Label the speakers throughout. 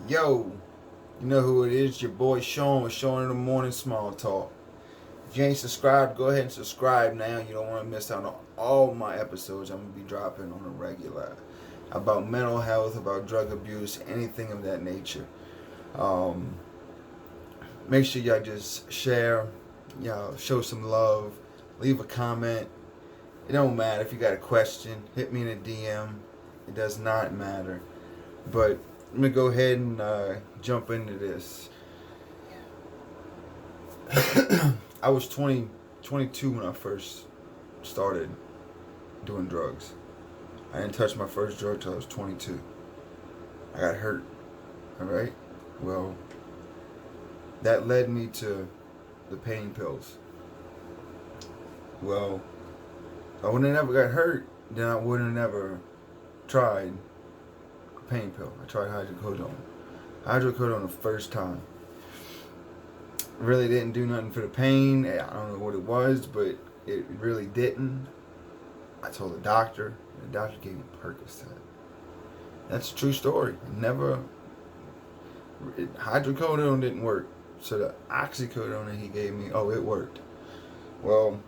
Speaker 1: Yo, you know who it is? Your boy Sean with Sean in the Morning Small Talk. If you ain't subscribed, go ahead and subscribe now. You don't want to miss out on all my episodes I'm going to be dropping on a regular about mental health, about drug abuse, anything of that nature. Um, Make sure y'all just share, y'all show some love, leave a comment. It don't matter if you got a question, hit me in a DM. It does not matter. But I'm going to go ahead and jump into this. I was 22 when I first started doing drugs. I didn't touch my first drug till I was 22. I got hurt. Alright? Well, that led me to the pain pills. Well, if I would have never got hurt, then I would have never tried a pain pill. I tried hydrocodone. Hydrocodone the first time. Really didn't do nothing for the pain. I don't know what it was, but it really didn't. I told the doctor. The doctor gave me Percocet. That's a true story. Hydrocodone didn't work. So the oxycodone that he gave me, it worked. Well,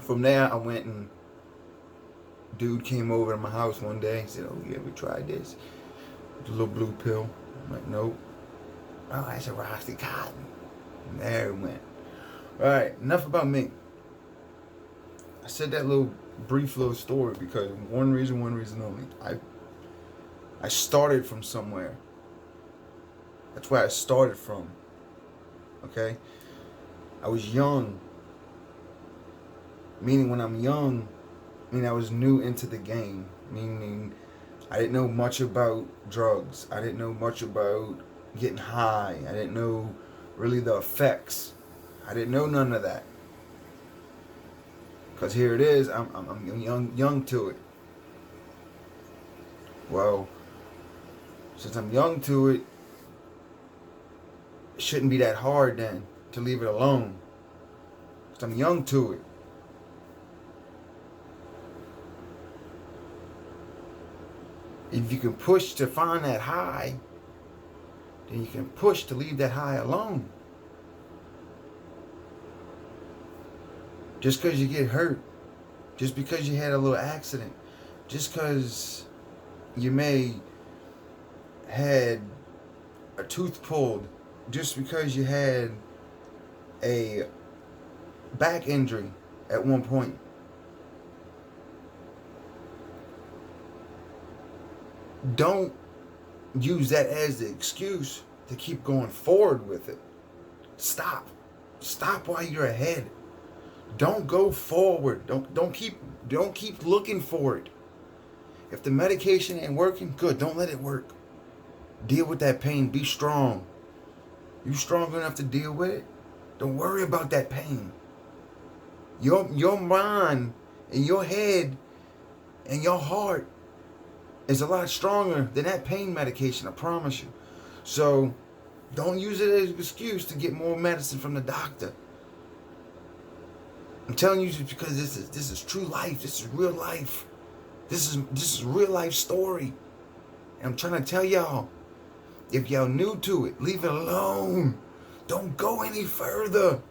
Speaker 1: from there I went and dude came over to my house one day and said, "Oh yeah, we tried this. The little blue pill." I'm like, "Nope." "Oh, that's a Roxycontin." And there it went. Alright, enough about me. I said that brief little story because one reason only. I started from somewhere. That's where I started from. Okay? I was young. Meaning when I'm young, I was new into the game. Meaning I didn't know much about drugs. I didn't know much about getting high. I didn't know really the effects. I didn't know none of that. Cause here it is, I'm young to it. Well, since I'm young to it, it shouldn't be that hard then to leave it alone. Cause I'm young to it. If you can push to find that high, then you can push to leave that high alone. Just because you get hurt, just because you had a little accident, just because you may had a tooth pulled, just because you had a back injury at one point. Don't use that as the excuse to keep going forward with it. Stop. Stop while you're ahead. Don't go forward. Don't keep looking for it. If the medication ain't working, good. Don't let it work. Deal with that pain. Be strong. You strong enough to deal with it? Don't worry about that pain. Your mind and your head and your heart is a lot stronger than that pain medication, I promise you. So don't use it as an excuse to get more medicine from the doctor. I'm telling you just because this is true life. This is real life. This is real life story. And I'm trying to tell y'all, if y'all new to it, leave it alone. Don't go any further.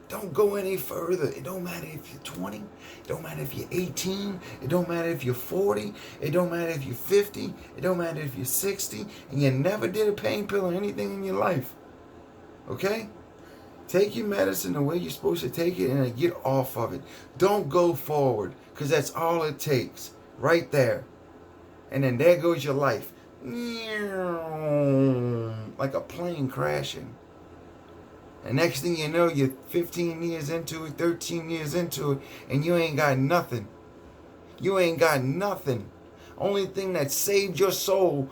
Speaker 1: Don't go any further. It don't matter if you're 20. It don't matter if you're 18. It don't matter if you're 40. It don't matter if you're 50. It don't matter if you're 60. And you never did a pain pill or anything in your life. Okay? Take your medicine the way you're supposed to take it and then get off of it. Don't go forward, because that's all it takes. Right there. And then there goes your life. Like a plane crashing. And next thing you know, you're 15 years into it, 13 years into it, and you ain't got nothing. You ain't got nothing. Only thing that saved your soul,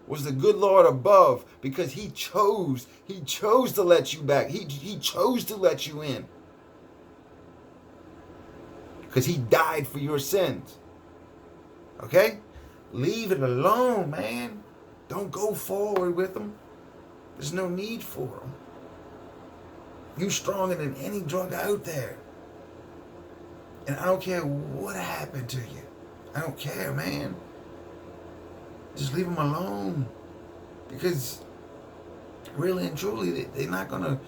Speaker 1: was the good Lord above, because he chose to let you back. He chose to let you in. Because he died for your sins. Okay? Leave it alone, man. Don't go forward with them. There's no need for them. You stronger than any drug out there. And I don't care what happened to you. I don't care, man. Just leave them alone. Because really and truly, they're not gonna.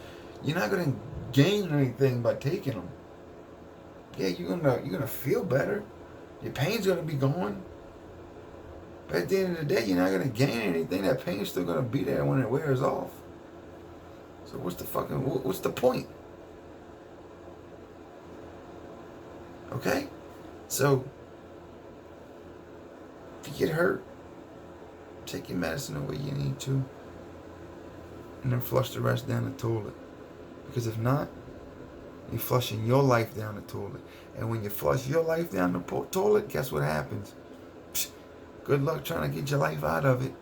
Speaker 1: You're not gonna gain anything by taking them. Yeah, you're gonna feel better. Your pain's gonna be gone. But at the end of the day, you're not gonna gain anything. That pain's still gonna be there when it wears off. So what's the point? Okay? So if you get hurt, take your medicine the way you need to. And then flush the rest down the toilet. Because if not, you're flushing your life down the toilet. And when you flush your life down the toilet, guess what happens? Psh, good luck trying to get your life out of it.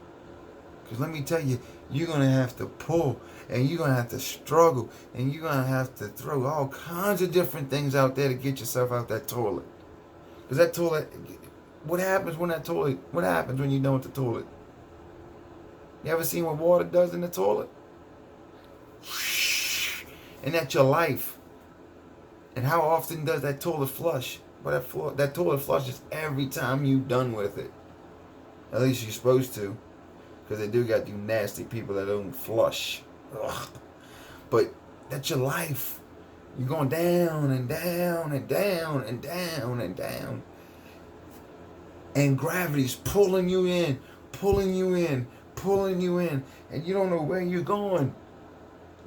Speaker 1: Because let me tell you, you're going to have to pull. And you're going to have to struggle. And you're going to have to throw all kinds of different things out there to get yourself out that toilet. Because that toilet, what happens when you're done with the toilet? You ever seen what water does in the toilet? And that's your life. And how often does that toilet flush? Well, that toilet flushes every time you're done with it. At least you're supposed to. Because they do got you nasty people that don't flush. Ugh. But that's your life. You're going down and down and down and down and down. And gravity's pulling you in, pulling you in, pulling you in. And you don't know where you're going.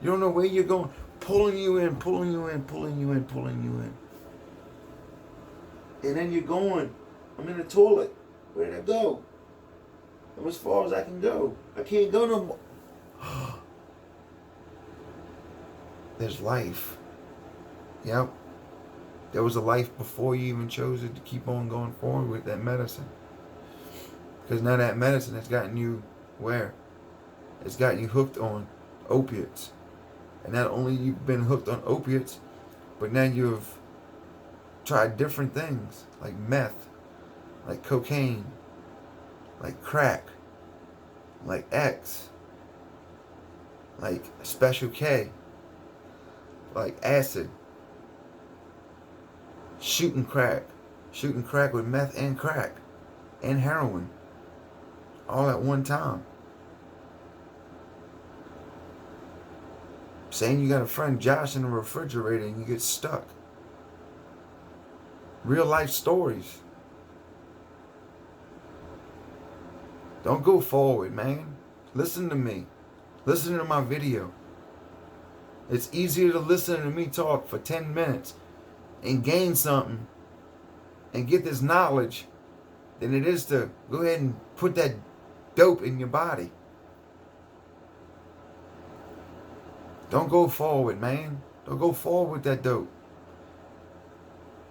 Speaker 1: You don't know where you're going. Pulling you in, pulling you in, pulling you in, pulling you in. And then you're going. I'm in the toilet. Where did I go? I'm as far as I can go. I can't go no more. There's life. Yep. There was a life before you even chose it to keep on going forward with that medicine. Because now that medicine has gotten you where? It's gotten you hooked on opiates. And not only you've been hooked on opiates, but now you've tried different things like meth, like cocaine, like crack, like X, like Special K, like acid, shooting crack with meth and crack and heroin all at one time. Saying you got a friend Josh in the refrigerator and you get stuck. Real life stories. Don't go forward, man. Listen to me. Listen to my video. It's easier to listen to me talk for 10 minutes and gain something and get this knowledge than it is to go ahead and put that dope in your body. Don't go forward, man. Don't go forward with that dope.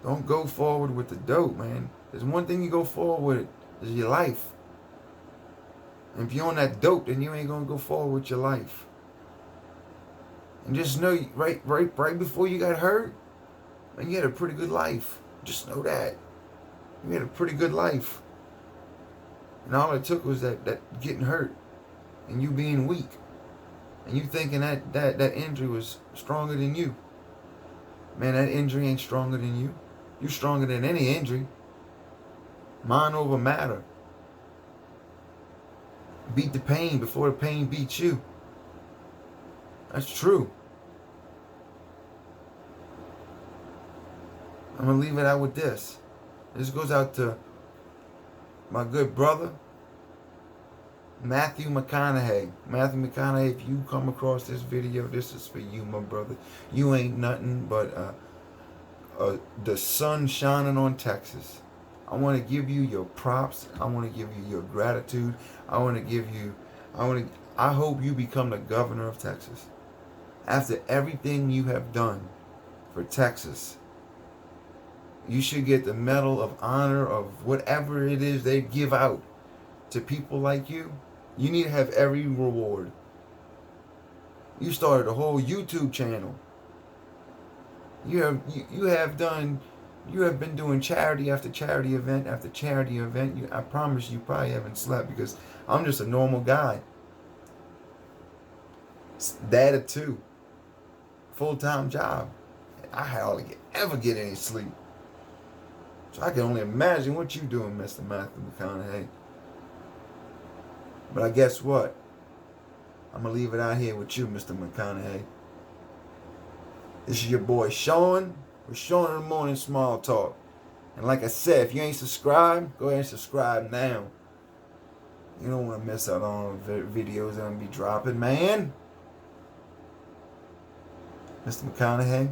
Speaker 1: Don't go forward with the dope, man. There's one thing you go forward with is your life. And if you're on that dope, then you ain't gonna go forward with your life. And just know, right before you got hurt, man, you had a pretty good life. Just know that. You had a pretty good life. And all it took was that getting hurt and you being weak. And you thinking that injury was stronger than you. Man, that injury ain't stronger than you. You're stronger than any injury. Mind over matter. Beat the pain before the pain beats you. That's true. I'm going to leave it out with this. This goes out to my good brother, Matthew McConaughey. Matthew McConaughey, if you come across this video, this is for you, my brother. You ain't nothing but the sun shining on Texas. I want to give you your props. I want to give you your gratitude. I hope you become the governor of Texas. After everything you have done for Texas, you should get the Medal of Honor of whatever it is they give out to people like you. You need to have every reward. You started a whole YouTube channel. You have been doing charity after charity event after charity event. I promise you probably haven't slept because I'm just a normal guy. Dad of two. Full-time job. I hardly ever get any sleep. So I can only imagine what you're doing, Mr. Matthew McConaughey. But I guess what? I'm going to leave it out here with you, Mr. McConaughey. This is your boy Sean. We're Sean in the Morning Small Talk. And like I said, if you ain't subscribed, go ahead and subscribe now. You don't want to miss out on the videos that I'm going to be dropping, man. Mr. McConaughey.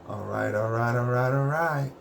Speaker 1: All right.